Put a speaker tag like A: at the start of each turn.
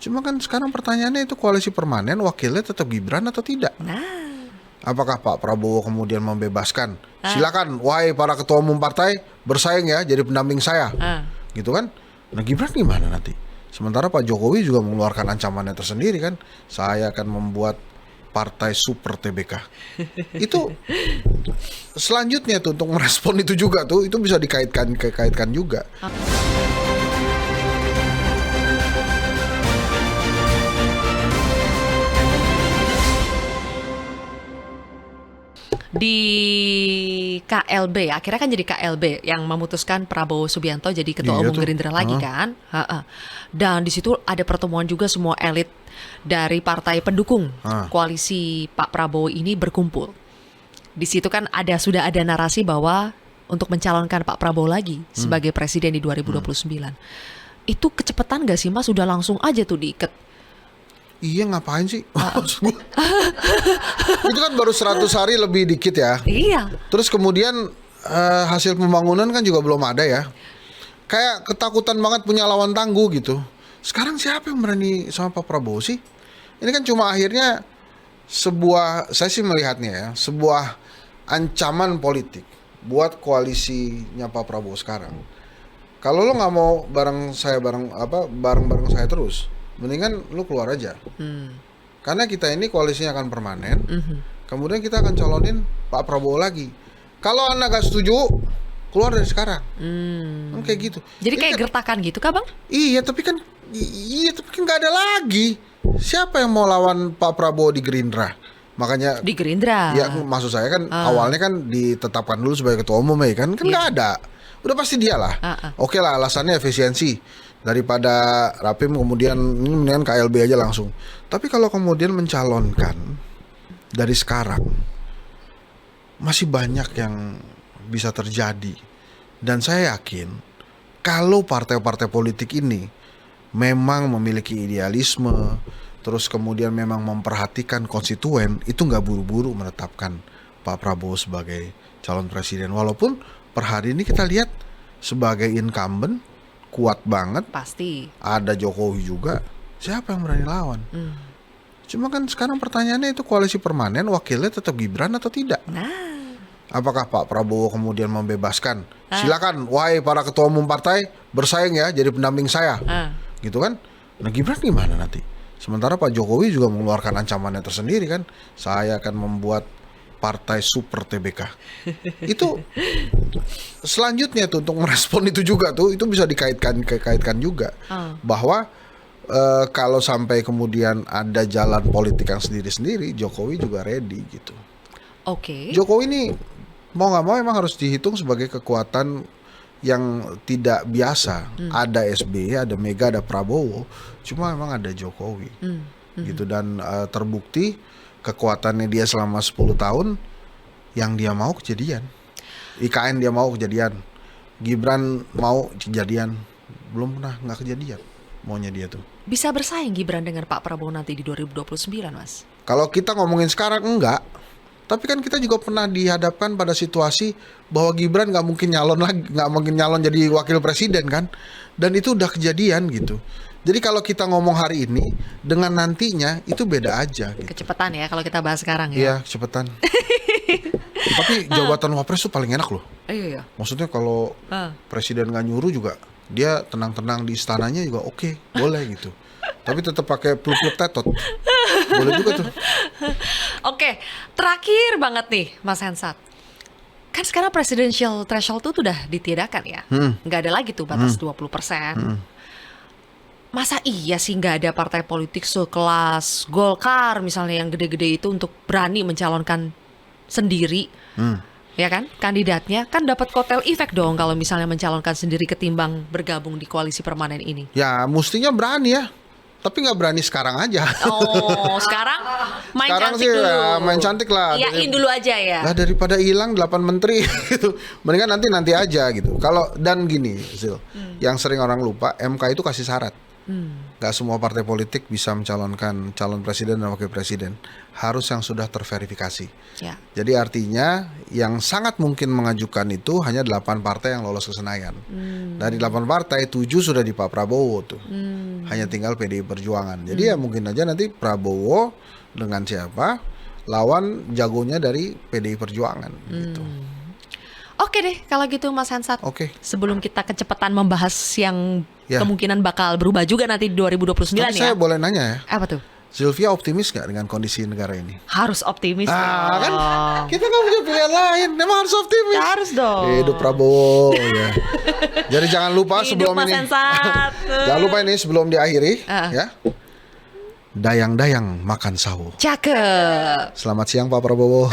A: Cuma kan sekarang pertanyaannya itu koalisi permanen wakilnya tetap Gibran atau tidak? Apakah Pak Prabowo kemudian membebaskan? Silakan, wahai para ketua umum partai bersaing ya jadi pendamping saya, gitu kan? Nah Gibran gimana nanti? Sementara Pak Jokowi juga mengeluarkan ancamannya tersendiri kan, saya akan membuat partai super TBK. Itu selanjutnya tuh untuk merespon itu juga tuh, itu bisa dikaitkan juga.
B: Di KLB, akhirnya kan jadi KLB yang memutuskan Prabowo Subianto jadi ketua umum Gerindra lagi kan. Dan di situ ada pertemuan juga semua elit dari partai pendukung koalisi Pak Prabowo ini berkumpul. Di situ kan sudah ada narasi bahwa untuk mencalonkan Pak Prabowo lagi sebagai presiden di 2029. Itu kecepatan gak sih Mas? Sudah langsung aja tuh diikat.
A: Iya ngapain sih? Itu kan baru 100 hari lebih dikit ya.
B: Iya.
A: Terus kemudian hasil pembangunan kan juga belum ada ya. Kayak ketakutan banget punya lawan tangguh gitu. Sekarang siapa yang berani sama Pak Prabowo sih? Ini kan cuma akhirnya saya sih melihatnya ya, sebuah ancaman politik buat koalisinya Pak Prabowo sekarang. Kalau lo nggak mau bareng saya terus, mendingan lu keluar aja. Karena kita ini koalisinya akan permanen. Kemudian kita akan calonin Pak Prabowo lagi. Kalau Anda gak setuju, keluar dari sekarang. Kayak gitu.
B: Jadi kayak gertakan gitu kah Bang?
A: Iya tapi kan gak ada lagi. Siapa yang mau lawan Pak Prabowo di Gerindra? Makanya
B: di Gerindra.
A: Ya maksud saya kan awalnya kan ditetapkan dulu sebagai ketua umum ya kan gak ada. Udah pasti dia lah. Oke lah alasannya efisiensi. Daripada Rapim kemudian ini mendingan KLB aja langsung. Tapi kalau kemudian mencalonkan dari sekarang, masih banyak yang bisa terjadi. Dan saya yakin kalau partai-partai politik ini memang memiliki idealisme, terus kemudian memang memperhatikan konstituen, itu nggak buru-buru menetapkan Pak Prabowo sebagai calon presiden. Walaupun per hari ini kita lihat sebagai incumbent kuat banget,
B: pasti
A: ada Jokowi juga, siapa yang berani lawan? Cuma kan sekarang pertanyaannya itu koalisi permanen wakilnya tetap Gibran atau tidak? Apakah Pak Prabowo kemudian membebaskan? Silakan, wahai para ketua umum partai bersaing ya jadi pendamping saya, gitu kan? Nah Gibran gimana nanti? Sementara Pak Jokowi juga mengeluarkan ancamannya tersendiri kan, saya akan membuat partai super TBK. Itu selanjutnya tuh untuk merespon itu juga tuh, itu bisa dikaitkan juga bahwa kalau sampai kemudian ada jalan politik yang sendiri-sendiri, Jokowi juga ready gitu. Jokowi ini mau nggak mau emang harus dihitung sebagai kekuatan yang tidak biasa. Ada SBY, ada Mega, ada Prabowo, cuma memang ada Jokowi gitu. Dan terbukti kekuatannya dia selama 10 tahun yang dia mau kejadian. IKN dia mau kejadian, Gibran mau kejadian, belum pernah nggak kejadian maunya dia tuh.
B: Bisa bersaing Gibran dengan Pak Prabowo nanti di 2029 Mas?
A: Kalau kita ngomongin sekarang enggak, tapi kan kita juga pernah dihadapkan pada situasi bahwa Gibran nggak mungkin nyalon jadi wakil presiden kan, dan itu udah kejadian gitu. Jadi kalau kita ngomong hari ini dengan nantinya itu beda aja gitu.
B: Kecepatan ya kalau kita bahas sekarang ya.
A: Iya, kecepatan. Tapi jabatan wapres tuh paling enak loh.
B: Iya.
A: Maksudnya kalau presiden nggak nyuruh juga dia tenang-tenang di istananya juga oke, boleh gitu. Tapi tetap pakai peluk-peluk tetot. Boleh juga tuh.
B: Oke, terakhir banget nih Mas Hensat. Kan sekarang presidential threshold tuh udah ditiadakan ya. Nggak ada lagi tuh batas 20%. Masa iya sih nggak ada partai politik sekelas Golkar misalnya yang gede-gede itu untuk berani mencalonkan sendiri, ya kan? Kandidatnya kan dapat kotel efek dong kalau misalnya mencalonkan sendiri ketimbang bergabung di koalisi permanen ini.
A: Ya mestinya berani ya, tapi nggak berani sekarang aja.
B: Oh sekarang main
A: sekarang
B: cantik
A: sih
B: dulu.
A: Ya, main cantik lah.
B: Iyain dulu aja ya.
A: Lah daripada hilang 8 menteri gitu, mendingan nanti aja gitu. Kalau dan gini, Zil, yang sering orang lupa MK itu kasih syarat. nggak semua partai politik bisa mencalonkan calon presiden dan wakil presiden. Harus yang sudah terverifikasi.
B: Ya.
A: Jadi artinya yang sangat mungkin mengajukan itu hanya 8 partai yang lolos ke Senayan. Dari 8 partai, 7 sudah di Pak Prabowo tuh. Hanya tinggal PDI Perjuangan. Jadi ya mungkin aja nanti Prabowo dengan siapa lawan jagonya dari PDI Perjuangan gitu.
B: Oke deh kalau gitu Mas Hensat.
A: Oke.
B: Sebelum kita kecepatan membahas yang
A: Ya.
B: kemungkinan bakal berubah juga nanti di 2029
A: Tapi
B: ya.
A: saya boleh nanya ya,
B: Apa tuh?
A: Sylvia optimis nggak dengan kondisi negara ini?
B: Harus optimis
A: Ah, kan
B: dong.
A: kita nggak punya pilihan lain, memang harus optimis.
B: Harus dong.
A: Hidup Prabowo ya. Jadi jangan lupa
B: Hidup
A: sebelum
B: Mas
A: ini.
B: Hensat.
A: Jangan lupa ini sebelum diakhiri ya. Dayang-dayang makan sawo.
B: Cakep.
A: Selamat siang Pak Prabowo.